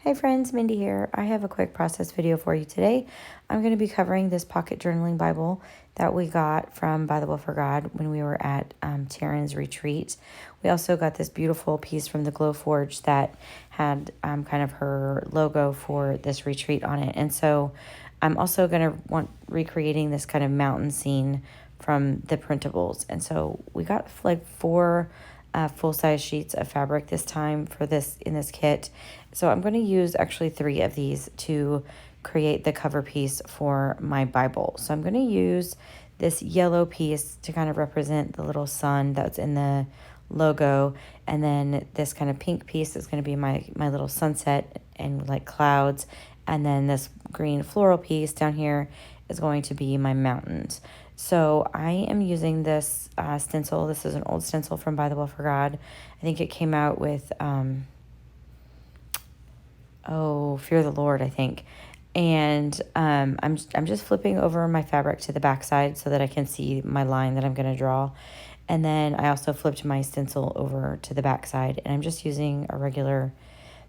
Hey friends, Mindy here. I have a quick process video for you today. I'm going to be covering this pocket journaling Bible that we got from Bythewell4God when we were at Taryn's retreat. We also got this beautiful piece from the Glowforge that had kind of her logo for this retreat on it. And so I'm also going to want recreating this kind of mountain scene from the printables. And so we got like four full-size sheets of fabric this time for this in this kit. So I'm going to use actually 3 of these to create the cover piece for my Bible. So I'm going to use this yellow piece to kind of represent the little sun that's in the logo, and then this kind of pink piece is going to be my little sunset and like clouds, and then this green floral piece down here is going to be my mountains. So I am using this stencil. This is an old stencil from Bythewell4God. I think it came out with, Fear the Lord, I think. And I'm just flipping over my fabric to the back side so that I can see my line that I'm going to draw. And then I also flipped my stencil over to the back side. And I'm just using a regular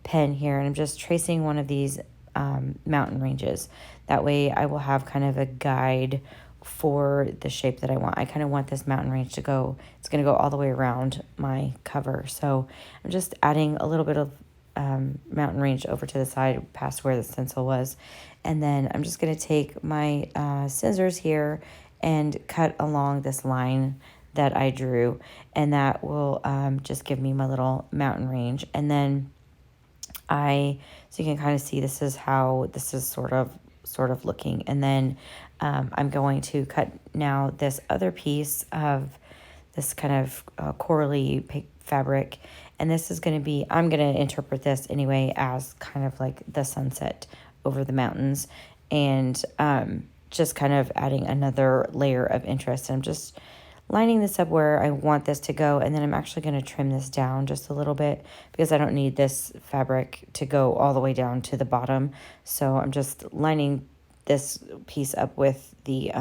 pen here. And I'm just tracing one of these mountain ranges. That way I will have kind of a guide for the shape that I want. I kind of want this mountain range to go, it's going to go all the way around my cover. So I'm just adding a little bit of mountain range over to the side past where the stencil was. And then I'm just going to take my scissors here and cut along this line that I drew. And that will just give me my little mountain range. And then so you can kind of see this is how this is sort of looking. And then I'm going to cut now this other piece of this kind of corally fabric. And this is going to be, I'm going to interpret this anyway as kind of like the sunset over the mountains, and just kind of adding another layer of interest. And I'm just lining this up where I want this to go, and then I'm actually going to trim this down just a little bit because I don't need this fabric to go all the way down to the bottom. So I'm just lining this piece up with the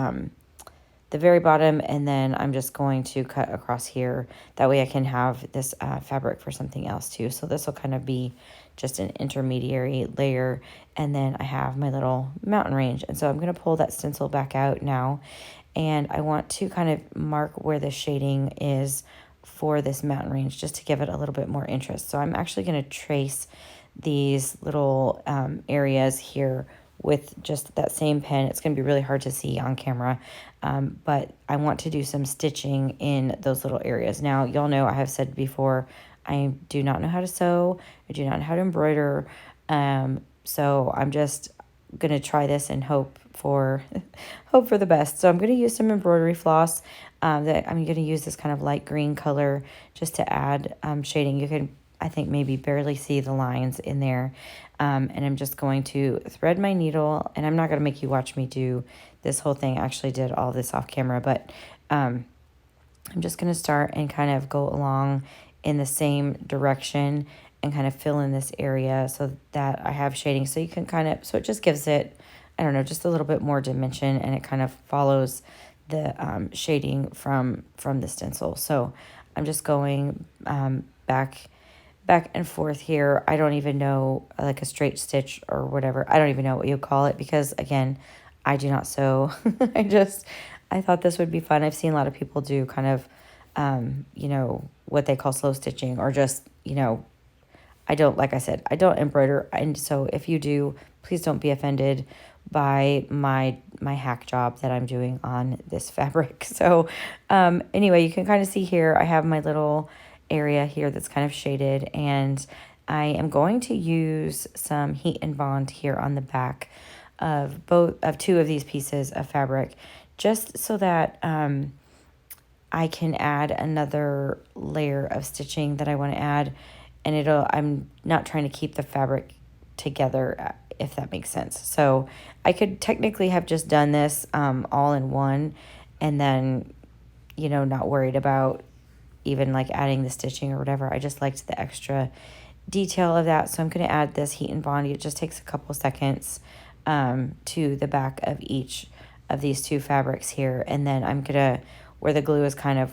very bottom, and then I'm just going to cut across here. That way I can have this fabric for something else too. So this will kind of be just an intermediary layer, and then I have my little mountain range. And so I'm going to pull that stencil back out now, and I want to kind of mark where the shading is for this mountain range just to give it a little bit more interest. So I'm actually going to trace these little areas here with just that same pen. It's going to be really hard to see on camera, but I want to do some stitching in those little areas. Now, y'all know I have said before, I do not know how to sew. I do not know how to embroider. So I'm just going to try this and hope for the best. So I'm going to use some embroidery floss. That I'm going to use this kind of light green color just to add shading. You can, I think, maybe barely see the lines in there. And I'm just going to thread my needle, and I'm not going to make you watch me do this whole thing. I actually did all this off camera, but I'm just going to start and kind of go along in the same direction and kind of fill in this area so that I have shading. So you can kind of, so it just gives it, I don't know, just a little bit more dimension, and it kind of follows the shading from the stencil. So I'm just going back and forth here. I don't even know, like a straight stitch or whatever. I don't even know what you call it because, again, I do not sew. I thought this would be fun. I've seen a lot of people do kind of, what they call slow stitching, or just, I don't, like I said, I don't embroider. And so if you do, please don't be offended by my hack job that I'm doing on this fabric. So anyway, you can kind of see here, I have my little area here that's kind of shaded, and I am going to use some heat and bond here on the back of 2 of these pieces of fabric, just so that I can add another layer of stitching that I want to add, and I'm not trying to keep the fabric together, if that makes sense. So I could technically have just done this all in one, and then not worried about even like adding the stitching or whatever. I just liked the extra detail of that. So I'm going to add this heat and bond. It just takes a couple seconds to the back of each of these 2 fabrics here. And then I'm going to, where the glue is kind of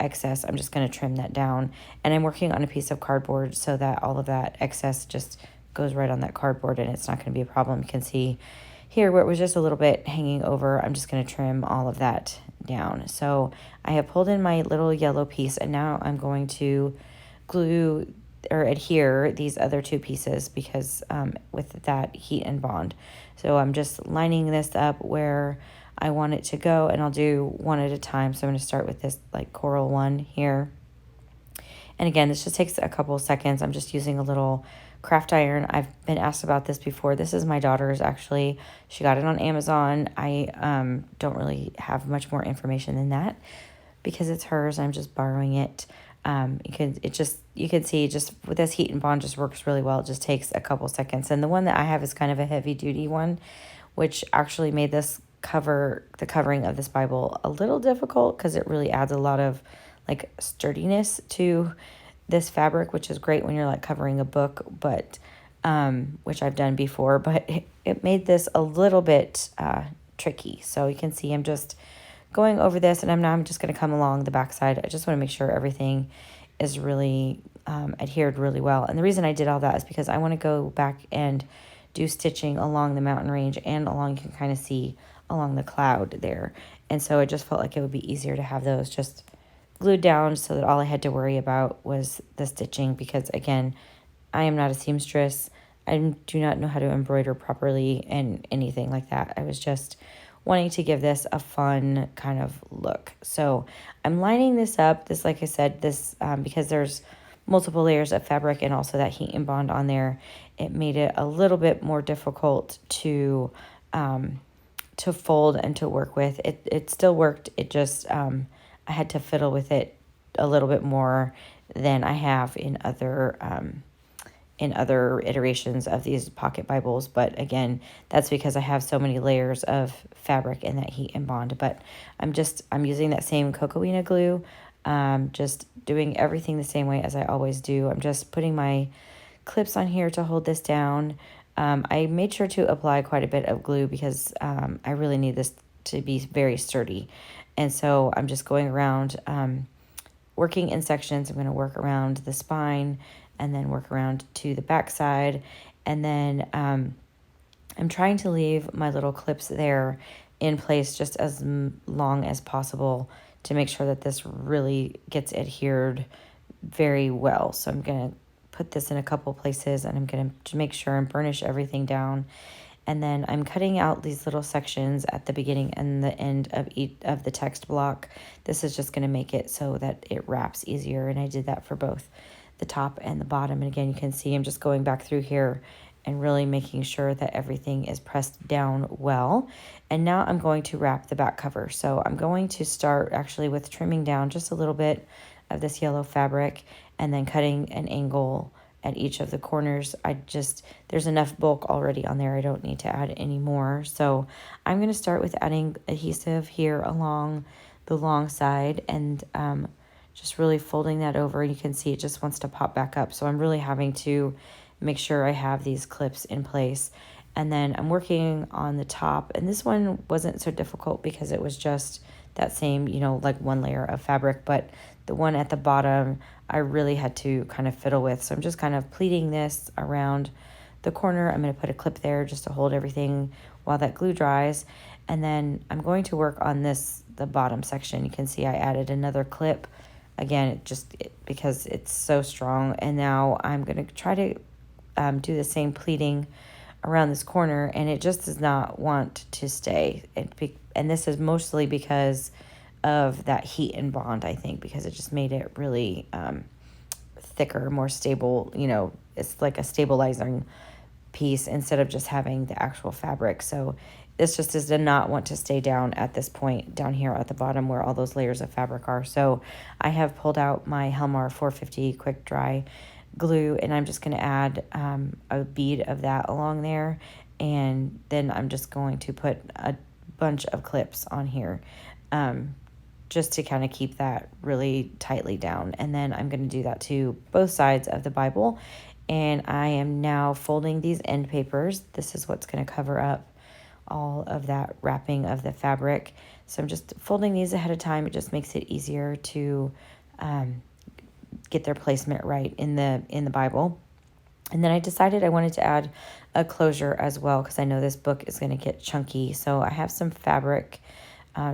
excess, I'm just going to trim that down. And I'm working on a piece of cardboard so that all of that excess just goes right on that cardboard and it's not going to be a problem. You can see here where it was just a little bit hanging over, I'm just going to trim all of that down. So I have pulled in my little yellow piece, and now I'm going to glue or adhere these other two pieces because with that heat and bond. So I'm just lining this up where I want it to go, and I'll do one at a time. So I'm going to start with this like coral one here. And again, this just takes a couple seconds. I'm just using a little craft iron. I've been asked about this before. This is my daughter's, actually. She got it on Amazon. I don't really have much more information than that because it's hers. I'm just borrowing it. You can see just with this heat and bond just works really well. It just takes a couple seconds. And the one that I have is kind of a heavy duty one, which actually made the covering of this Bible a little difficult because it really adds a lot of like sturdiness to this fabric, which is great when you're like covering a book, but which I've done before, but it made this a little bit tricky. So you can see I'm just going over this, and I'm just going to come along the backside. I just want to make sure everything is really adhered really well. And the reason I did all that is because I want to go back and do stitching along the mountain range and along, you can kind of see along the cloud there. And so it just felt like it would be easier to have those just glued down so that all I had to worry about was the stitching, because again, I am not a seamstress. I do not know how to embroider properly and anything like that. I was just wanting to give this a fun kind of look. So I'm lining this up. This, like I said, this because there's multiple layers of fabric and also that heat and bond on there, it made it a little bit more difficult to fold and to work with. It still worked. It just I had to fiddle with it a little bit more than I have in other iterations of these pocket Bibles. But again, that's because I have so many layers of fabric in that heat and bond. But I'm using that same cocoina glue, just doing everything the same way as I always do. I'm just putting my clips on here to hold this down. I made sure to apply quite a bit of glue because I really need this to be very sturdy. And so I'm just going around working in sections. I'm going to work around the spine and then work around to the back side. And then I'm trying to leave my little clips there in place just as long as possible to make sure that this really gets adhered very well. So I'm going to put this in a couple places, and I'm going to make sure and burnish everything down. And then I'm cutting out these little sections at the beginning and the end of each of the text block. This is just going to make it so that it wraps easier. And I did that for both the top and the bottom. And again, you can see I'm just going back through here and really making sure that everything is pressed down well. And now I'm going to wrap the back cover. So I'm going to start actually with trimming down just a little bit of this yellow fabric and then cutting an angle at each of the corners. There's enough bulk already on there. I don't need to add any more. So I'm going to start with adding adhesive here along the long side and just really folding that over. You can see it just wants to pop back up. So I'm really having to make sure I have these clips in place. And then I'm working on the top, and this one wasn't so difficult because it was just that same, like one layer of fabric, but the one at the bottom, I really had to kind of fiddle with. So I'm just kind of pleating this around the corner. I'm going to put a clip there just to hold everything while that glue dries. And then I'm going to work on the bottom section. You can see I added another clip. Again, because it's so strong. And now I'm going to try to do the same pleating around this corner, and it just does not want to stay. And this is mostly because of that heat and bond, I think, because it just made it really thicker, more stable. It's like a stabilizing piece instead of just having the actual fabric. So this just does not want to stay down at this point down here at the bottom where all those layers of fabric are. So I have pulled out my Helmar 450 quick dry glue, and I'm just going to add a bead of that along there, and then I'm just going to put a bunch of clips on here just to kind of keep that really tightly down. And then I'm going to do that to both sides of the Bible, and I am now folding these end papers. This is what's going to cover up all of that wrapping of the fabric. So I'm just folding these ahead of time. It just makes it easier to get their placement right in the Bible. And then I decided I wanted to add a closure as well because I know this book is going to get chunky. So I have some fabric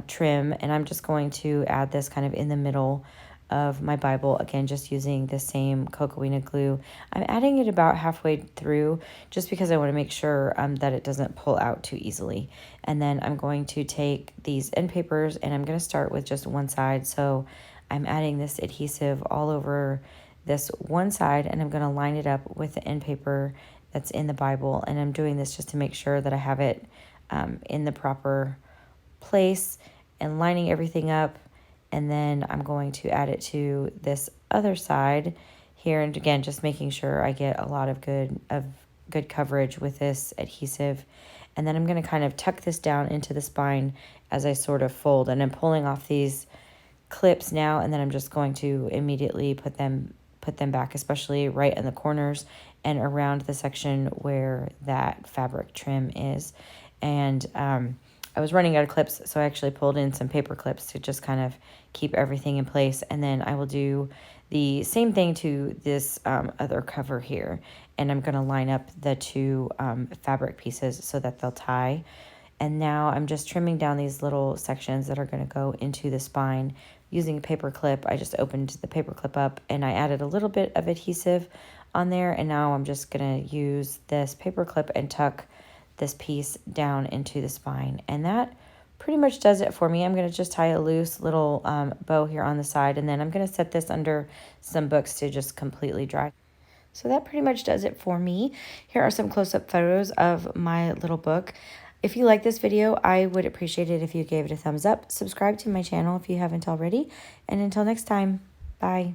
trim, and I'm just going to add this kind of in the middle of my Bible. Again, just using the same cocoina glue. I'm adding it about halfway through just because I want to make sure that it doesn't pull out too easily. And then I'm going to take these end papers and I'm going to start with just one side. So I'm adding this adhesive all over this one side, and I'm going to line it up with the end paper that's in the Bible. And I'm doing this just to make sure that I have it in the proper place and lining everything up. And then I'm going to add it to this other side here, and again just making sure I get a lot of good coverage with this adhesive. And then I'm going to kind of tuck this down into the spine as I sort of fold, and I'm pulling off these clips now, and then I'm just going to immediately put them back, especially right in the corners and around the section where that fabric trim is. And I was running out of clips, so I actually pulled in some paper clips to just kind of keep everything in place. And then I will do the same thing to this other cover here. And I'm going to line up the two fabric pieces so that they'll tie. And now I'm just trimming down these little sections that are going to go into the spine using a paper clip. I just opened the paper clip up and I added a little bit of adhesive on there. And now I'm just going to use this paper clip and tuck this piece down into the spine. And that pretty much does it for me. I'm going to just tie a loose little bow here on the side, and then I'm going to set this under some books to just completely dry. So that pretty much does it for me. Here are some close-up photos of my little book. If you like this video, I would appreciate it if you gave it a thumbs up. Subscribe to my channel if you haven't already. And until next time, bye.